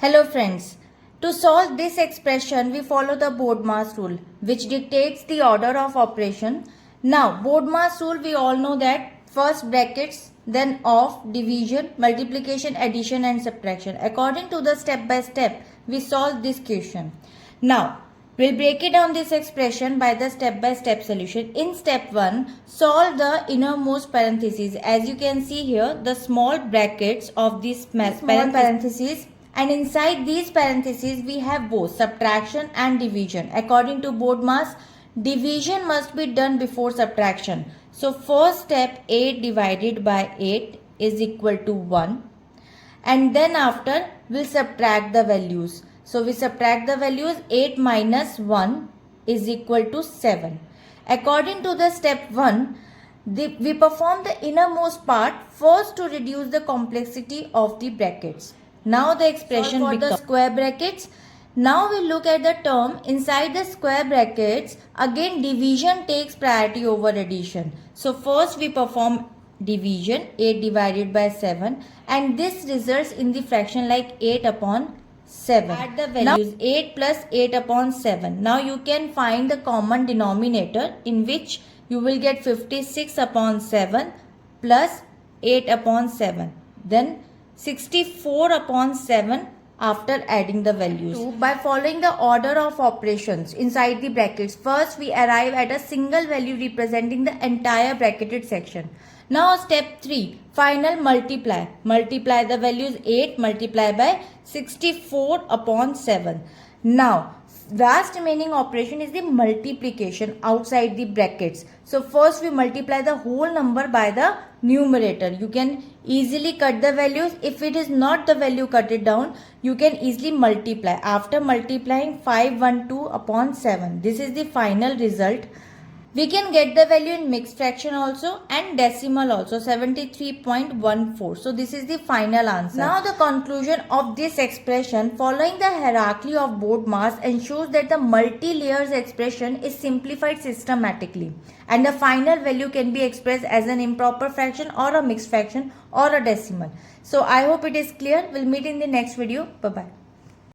Hello friends, to solve this expression we follow the BODMAS rule which dictates the order of operation. Now BODMAS rule we all know that first brackets, then of, division, multiplication, addition and subtraction. According to the step by step we solve this question. Now we'll break it down this expression by the step by step solution. In step 1, solve the innermost parentheses. As you can see here, the small brackets of these parentheses, and inside these parentheses we have both subtraction and division. According to BODMAS, division must be done before subtraction. So first step, 8 divided by 8 is equal to 1, and then after we'll subtract the values. So we subtract the values. 8 minus 1 is equal to 7. According to the step 1, we perform the innermost part first to reduce the complexity of the brackets. Now the expression for the square brackets. Now we look at the term inside the square brackets. Again division takes priority over addition. So first we perform division, 8 divided by 7, and this results in the fraction like 8 upon 7. Add the values. Now 8 plus 8 upon 7. Now you can find the common denominator, in which you will get 56 upon 7 plus 8 upon 7. Then 64 upon 7 after adding the values. By following the order of operations inside the brackets, first we arrive at a single value representing the entire bracketed section. Now step 3, final multiply. Multiply the values. 8 multiply by 64 upon 7. Now last remaining operation is the multiplication outside the brackets. So first we multiply the whole number by the numerator. You can easily cut the values. If it is not the value, cut it down. You can easily multiply. After multiplying 512 upon 7, this is the final result. We can get the value in mixed fraction also and decimal also, 73.14. So this is the final answer. Now the conclusion of this expression following the hierarchy of BODMAS ensures that the multi-layers expression is simplified systematically and the final value can be expressed as an improper fraction or a mixed fraction or a decimal. So I hope it is clear. We'll meet in the next video. Bye bye.